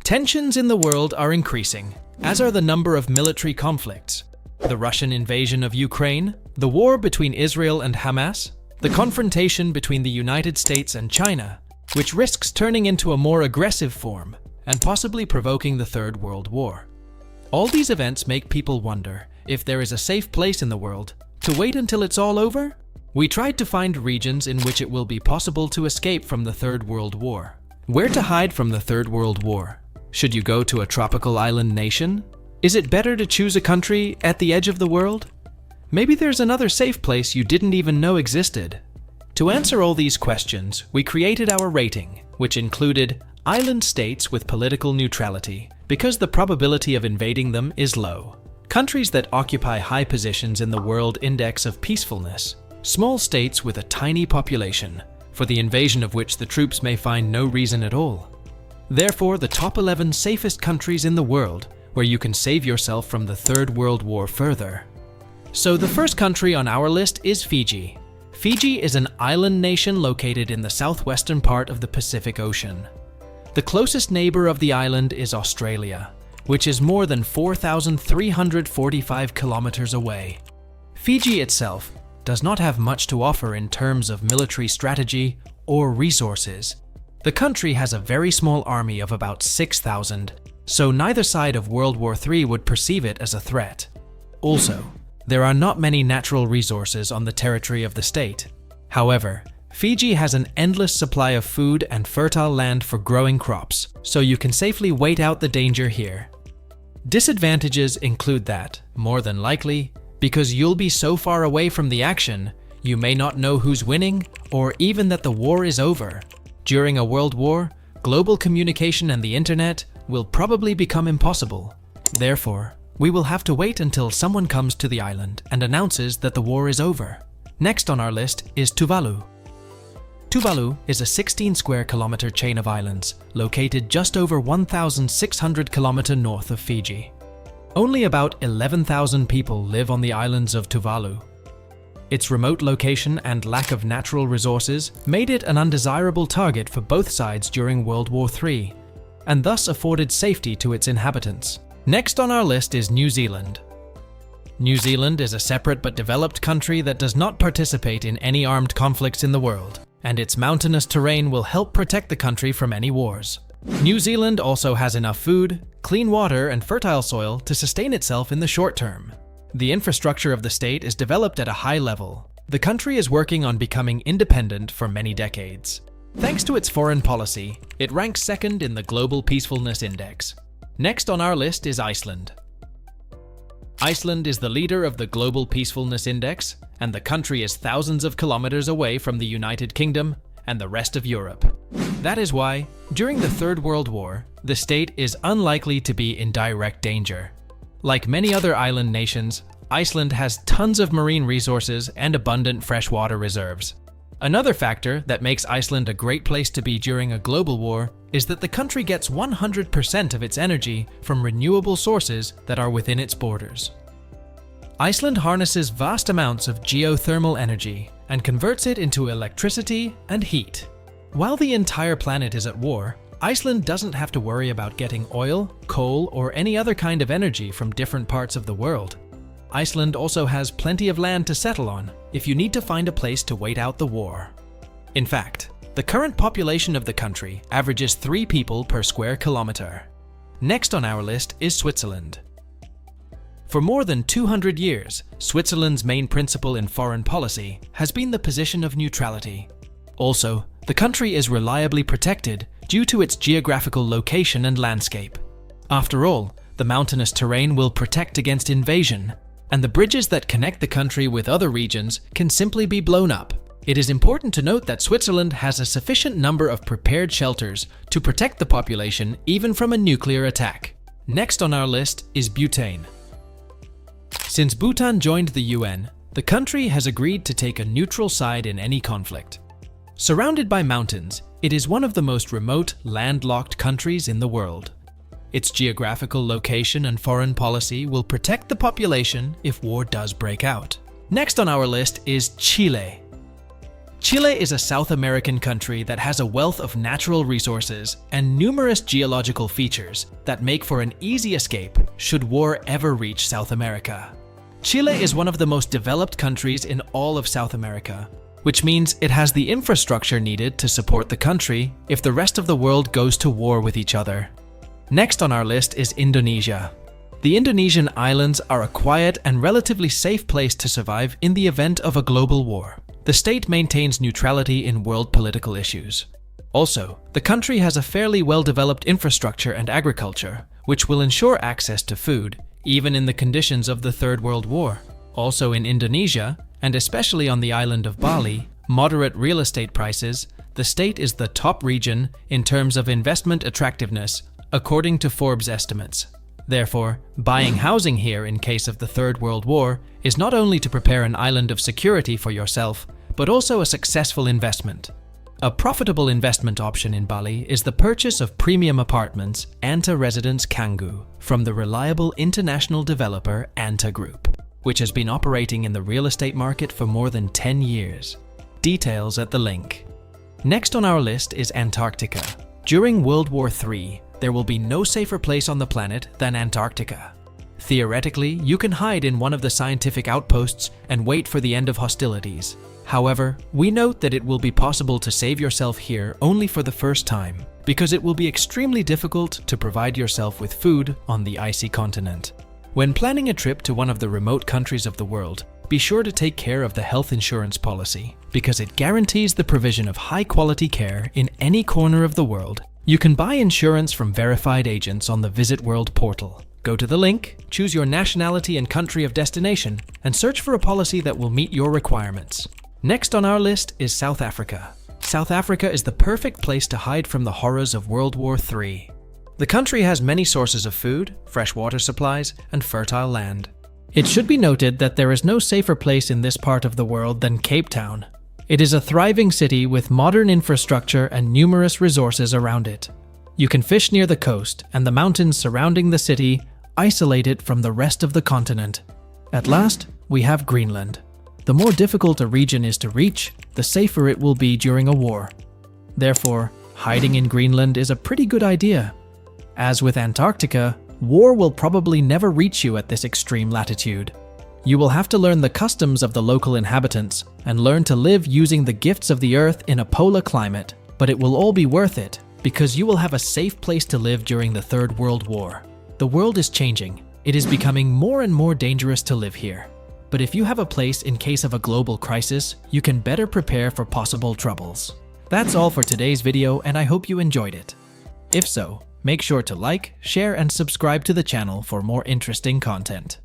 Tensions in the world are increasing, as are the number of military conflicts. The Russian invasion of Ukraine, the war between Israel and Hamas, the confrontation between the United States and China, which risks turning into a more aggressive form and possibly provoking the Third World War. All these events make people wonder if there is a safe place in the world to wait until it's all over. We tried to find regions in which it will be possible to escape from the Third World War. Where to hide from the Third World War? Should you go to a tropical island nation? Is it better to choose a country at the edge of the world? Maybe there's another safe place you didn't even know existed. To answer all these questions, we created our rating, which included island states with political neutrality, because the probability of invading them is low. Countries that occupy high positions in the World Index of Peacefulness. Small states with a tiny population, for the invasion of which the troops may find no reason at all. Therefore, the top 11 safest countries in the world where you can save yourself from the Third World War further. So the first country on our list is Fiji. Fiji is an island nation located in the southwestern part of the Pacific Ocean. The closest neighbor of the island is Australia, which is more than 4,345 kilometers away. Fiji itself does not have much to offer in terms of military strategy or resources. The country has a very small army of about 6,000, so neither side of World War III would perceive it as a threat. Also, there are not many natural resources on the territory of the state. However, Fiji has an endless supply of food and fertile land for growing crops, so you can safely wait out the danger here. Disadvantages include that, more than likely, because you'll be so far away from the action, you may not know who's winning or even that the war is over. During a world war, global communication and the internet will probably become impossible. Therefore, we will have to wait until someone comes to the island and announces that the war is over. Next on our list is Tuvalu. Tuvalu is a 16 square kilometer chain of islands located just over 1,600 kilometers north of Fiji. Only about 11,000 people live on the islands of Tuvalu. Its remote location and lack of natural resources made it an undesirable target for both sides during World War III, and thus afforded safety to its inhabitants. Next on our list is New Zealand. New Zealand is a separate but developed country that does not participate in any armed conflicts in the world, and its mountainous terrain will help protect the country from any wars. New Zealand also has enough food, clean water, and fertile soil to sustain itself in the short term. The infrastructure of the state is developed at a high level. The country is working on becoming independent for many decades. Thanks to its foreign policy, it ranks second in the Global Peacefulness Index. Next on our list is Iceland. Iceland is the leader of the Global Peacefulness Index, and the country is thousands of kilometers away from the United Kingdom and the rest of Europe. That is why, during the Third World War, the state is unlikely to be in direct danger. Like many other island nations, Iceland has tons of marine resources and abundant freshwater reserves. Another factor that makes Iceland a great place to be during a global war is that the country gets 100% of its energy from renewable sources that are within its borders. Iceland harnesses vast amounts of geothermal energy and converts it into electricity and heat. While the entire planet is at war, Iceland doesn't have to worry about getting oil, coal, or any other kind of energy from different parts of the world. Iceland also has plenty of land to settle on if you need to find a place to wait out the war. In fact, the current population of the country averages 3 people per square kilometer. Next on our list is Switzerland. For more than 200 years, Switzerland's main principle in foreign policy has been the position of neutrality. Also, the country is reliably protected due to its geographical location and landscape. After all, the mountainous terrain will protect against invasion, and the bridges that connect the country with other regions can simply be blown up. It is important to note that Switzerland has a sufficient number of prepared shelters to protect the population even from a nuclear attack. Next on our list is Bhutan. Since Bhutan joined the UN, the country has agreed to take a neutral side in any conflict. Surrounded by mountains, it is one of the most remote, landlocked countries in the world. Its geographical location and foreign policy will protect the population if war does break out. Next on our list is Chile. Chile is a South American country that has a wealth of natural resources and numerous geological features that make for an easy escape should war ever reach South America. Chile is one of the most developed countries in all of South America, which means it has the infrastructure needed to support the country if the rest of the world goes to war with each other. Next on our list is Indonesia. The Indonesian islands are a quiet and relatively safe place to survive in the event of a global war. The state maintains neutrality in world political issues. Also, the country has a fairly well-developed infrastructure and agriculture, which will ensure access to food, even in the conditions of the Third World War. Also in Indonesia, and especially on the island of Bali, moderate real estate prices, the state is the top region in terms of investment attractiveness, according to Forbes estimates. Therefore, buying housing here in case of the Third World War is not only to prepare an island of security for yourself, but also a successful investment. A profitable investment option in Bali is the purchase of premium apartments Anta Residence Canggu from the reliable international developer Anta Group, which has been operating in the real estate market for more than 10 years. Details at the link. Next on our list is Antarctica. During World War III, there will be no safer place on the planet than Antarctica. Theoretically, you can hide in one of the scientific outposts and wait for the end of hostilities. However, we note that it will be possible to save yourself here only for the first time, because it will be extremely difficult to provide yourself with food on the icy continent. When planning a trip to one of the remote countries of the world, be sure to take care of the health insurance policy, because it guarantees the provision of high-quality care in any corner of the world. You can buy insurance from verified agents on the Visit World portal. Go to the link, choose your nationality and country of destination, and search for a policy that will meet your requirements. Next on our list is South Africa. South Africa is the perfect place to hide from the horrors of World War III. The country has many sources of food, fresh water supplies, and fertile land. It should be noted that there is no safer place in this part of the world than Cape Town. It is a thriving city with modern infrastructure and numerous resources around it. You can fish near the coast, and the mountains surrounding the city isolate it from the rest of the continent. At last, we have Greenland. The more difficult a region is to reach, the safer it will be during a war. Therefore, hiding in Greenland is a pretty good idea. As with Antarctica, war will probably never reach you at this extreme latitude. You will have to learn the customs of the local inhabitants and learn to live using the gifts of the earth in a polar climate, but it will all be worth it because you will have a safe place to live during the Third World War. The world is changing. It is becoming more and more dangerous to live here. But if you have a place in case of a global crisis, you can better prepare for possible troubles. That's all for today's video, and I hope you enjoyed it. If so, make sure to like, share, and subscribe to the channel for more interesting content.